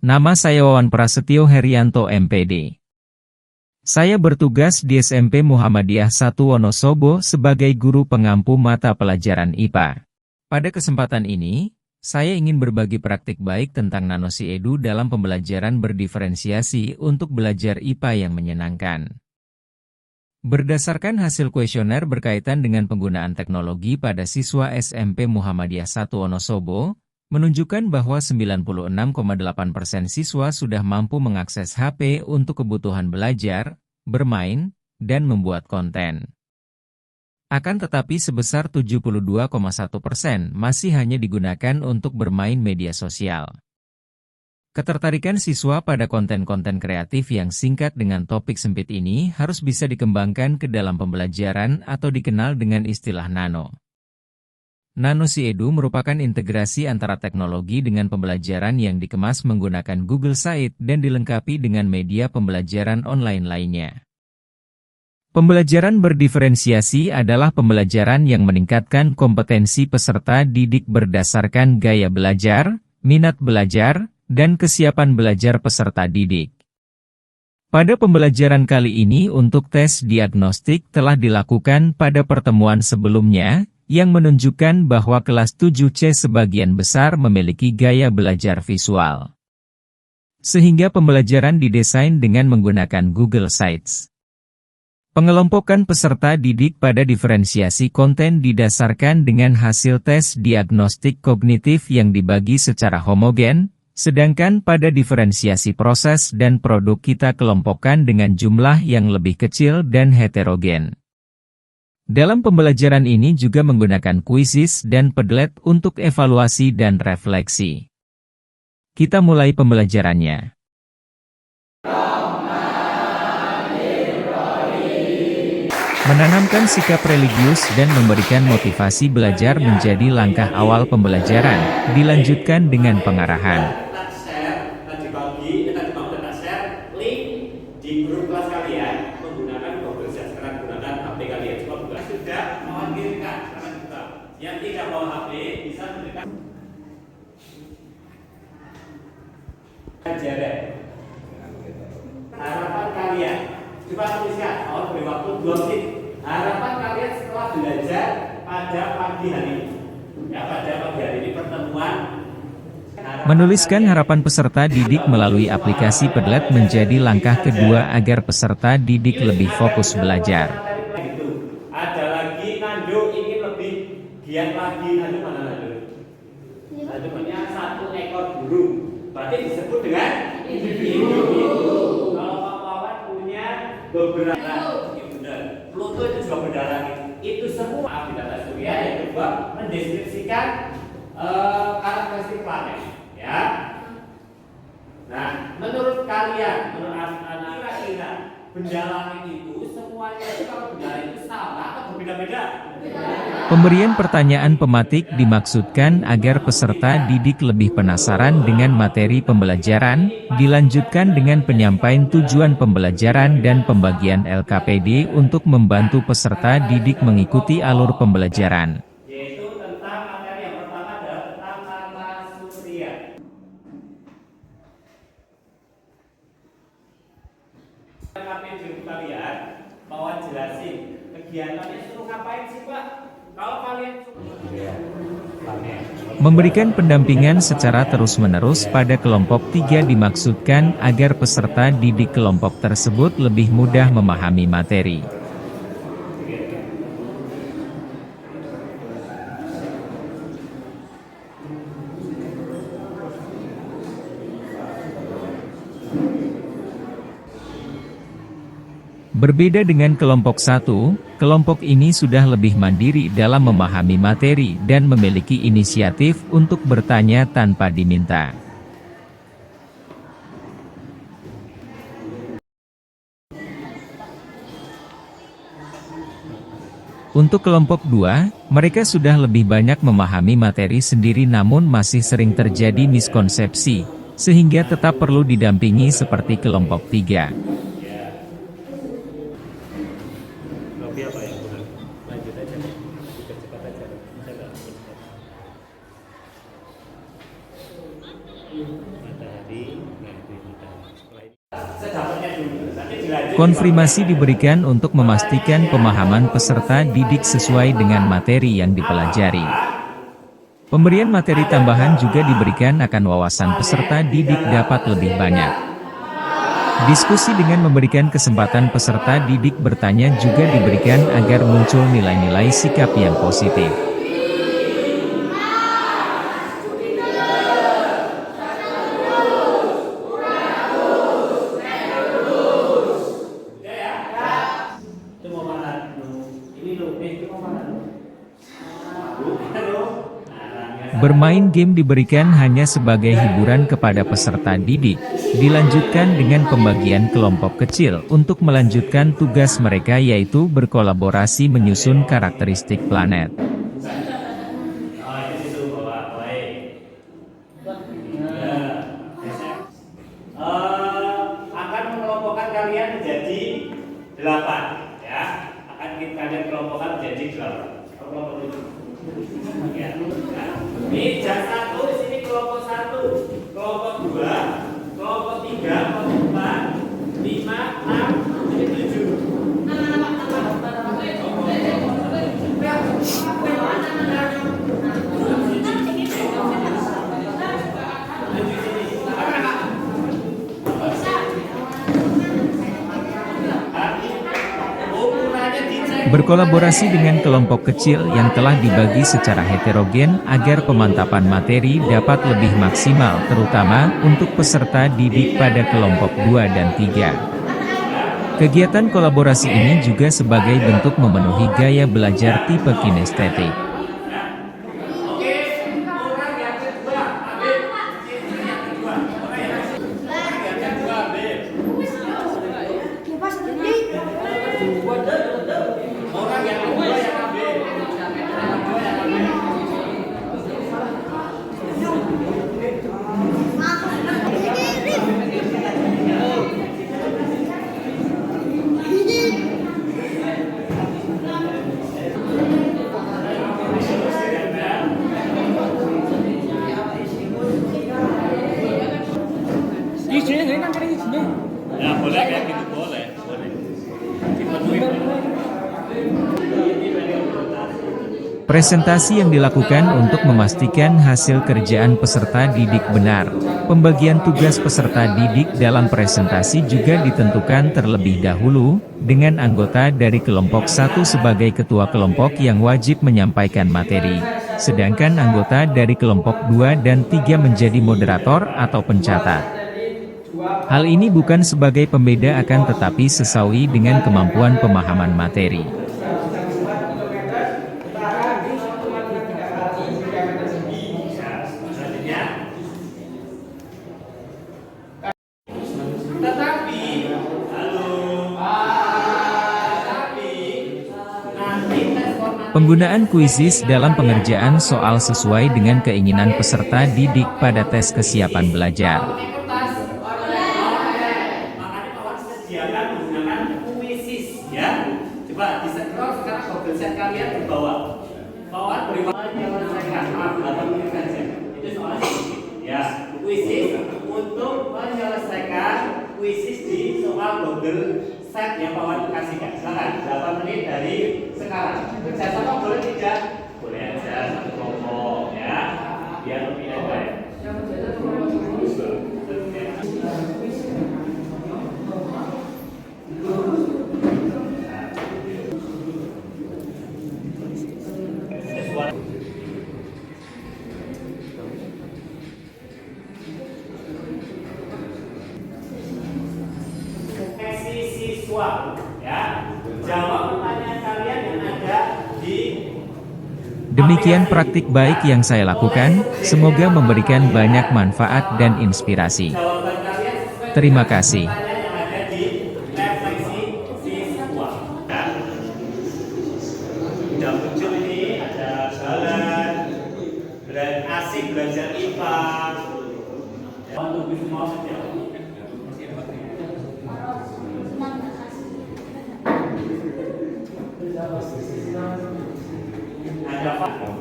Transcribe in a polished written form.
Nama saya Wawan Prasetyo Herianto MPD. Saya bertugas di SMP Muhammadiyah 1 Wonosobo sebagai guru pengampu mata pelajaran IPA. Pada kesempatan ini, saya ingin berbagi praktik baik tentang Nanosi Edu dalam pembelajaran berdiferensiasi untuk belajar IPA yang menyenangkan. Berdasarkan hasil kuesioner berkaitan dengan penggunaan teknologi pada siswa SMP Muhammadiyah 1 Wonosobo, menunjukkan bahwa 96,8% siswa sudah mampu mengakses HP untuk kebutuhan belajar, bermain, dan membuat konten. Akan tetapi sebesar 72,1% masih hanya digunakan untuk bermain media sosial. Ketertarikan siswa pada konten-konten kreatif yang singkat dengan topik sempit ini harus bisa dikembangkan ke dalam pembelajaran atau dikenal dengan istilah nano. Nanosi Edu merupakan integrasi antara teknologi dengan pembelajaran yang dikemas menggunakan Google Site dan dilengkapi dengan media pembelajaran online lainnya. Pembelajaran berdiferensiasi adalah pembelajaran yang meningkatkan kompetensi peserta didik berdasarkan gaya belajar, minat belajar, dan kesiapan belajar peserta didik. Pada pembelajaran kali ini untuk tes diagnostik telah dilakukan pada pertemuan sebelumnya, yang menunjukkan bahwa kelas 7C sebagian besar memiliki gaya belajar visual. Sehingga pembelajaran didesain dengan menggunakan Google Sites. Pengelompokan peserta didik pada diferensiasi konten didasarkan dengan hasil tes diagnostik kognitif yang dibagi secara homogen, sedangkan pada diferensiasi proses dan produk kita kelompokkan dengan jumlah yang lebih kecil dan heterogen. Dalam pembelajaran ini juga menggunakan kuisis dan Padlet untuk evaluasi dan refleksi. Kita mulai pembelajarannya. Menanamkan sikap religius dan memberikan motivasi belajar menjadi langkah awal pembelajaran, dilanjutkan dengan pengarahan. Di grup kelas kalian menggunakan Google Sheets, sekarang gunakan HP kalian. Coba sudah mengirimkan, sekarang juga yang tidak bawa HP bisa memberikan pelajaran. Harapan kalian, coba tuliskan, beri waktu 2 menit. Harapan kalian setelah belajar pada pagi hari ini. Ya, pada pagi hari ini pertemuan. Menuliskan harapan peserta didik melalui aplikasi Padlet menjadi langkah kedua agar peserta didik lebih fokus belajar. Ada lagi Nando ingin lebih giat lagi. Nando mana Nando? Nando punya 1 ekor burung. Berarti disebut dengan individu. Kalau Pak Wawan punya beberapa, benar. Pluto itu juga benda langit. Itu semua di data surya yang kedua mendeskripsikan karakteristik planet, ya. Nah, menurut kalian, menurut anak kira-kira benda langit itu semuanya itu kalau benda langit itu sama atau berbeda-beda? Pemberian pertanyaan pematik dimaksudkan agar peserta didik lebih penasaran dengan materi pembelajaran, dilanjutkan dengan penyampaian tujuan pembelajaran dan pembagian LKPD untuk membantu peserta didik mengikuti alur pembelajaran. Kalian mau jelasin kegiatannya suruh ngapain sih Pak? Kalau kalian Memberikan pendampingan secara terus-menerus pada kelompok 3 dimaksudkan agar peserta didik kelompok tersebut lebih mudah memahami materi. Berbeda dengan kelompok 1, kelompok ini sudah lebih mandiri dalam memahami materi dan memiliki inisiatif untuk bertanya tanpa diminta. Untuk kelompok 2, mereka sudah lebih banyak memahami materi sendiri namun masih sering terjadi miskonsepsi, sehingga tetap perlu didampingi seperti kelompok 3. Konfirmasi diberikan untuk memastikan pemahaman peserta didik sesuai dengan materi yang dipelajari. Pemberian materi tambahan juga diberikan akan wawasan peserta didik dapat lebih banyak. Diskusi dengan memberikan kesempatan peserta didik bertanya juga diberikan agar muncul nilai-nilai sikap yang positif. Bermain game diberikan hanya sebagai hiburan kepada peserta didik, dilanjutkan dengan pembagian kelompok kecil untuk melanjutkan tugas mereka yaitu berkolaborasi menyusun karakteristik planet. Akan mengelompokkan kalian menjadi 8, ya. Akan kalian kelompokkan menjadi 8. Ya. Ini jam 1 di sini kelompok 1, kelompok 2, kelompok 3, kelompok 4, 5, 6, ini 7. Berkolaborasi dengan kelompok kecil yang telah dibagi secara heterogen agar pemantapan materi dapat lebih maksimal terutama untuk peserta didik pada kelompok 2 dan 3. Kegiatan kolaborasi ini juga sebagai bentuk memenuhi gaya belajar tipe kinestetik. Ya boleh kayak gitu, boleh. Presentasi yang dilakukan untuk memastikan hasil kerjaan peserta didik benar. Pembagian tugas peserta didik dalam presentasi juga ditentukan terlebih dahulu, dengan anggota dari kelompok 1 sebagai ketua kelompok yang wajib menyampaikan materi, sedangkan anggota dari kelompok 2 dan 3 menjadi moderator atau pencatat. Hal ini bukan sebagai pembeda akan tetapi sesuai dengan kemampuan pemahaman materi. Penggunaan kuisis dalam pengerjaan soal sesuai dengan keinginan peserta didik pada tes kesiapan belajar. Coba di-scroll sekarang Google Sheet kalian di bawah. Bawah beri menyelesaikan. Itu soalnya sedikit. Ya, kuisis untuk menyelesaikan kuisis di soal Google Sheet yang bawah kasihkan. Silakan 8 menit dari sekarang. Kerjasama boleh tidak? Boleh aja satu kelompok ya. Biar lebih efektif. Ya, jawab pertanyaan kalian yang ada di. Demikian praktik baik yang saya lakukan, semoga memberikan banyak manfaat dan inspirasi. Terima kasih. Sudah muncul ini ada jalan, asik belajar IPA. Untuk semua saja. Ada apa?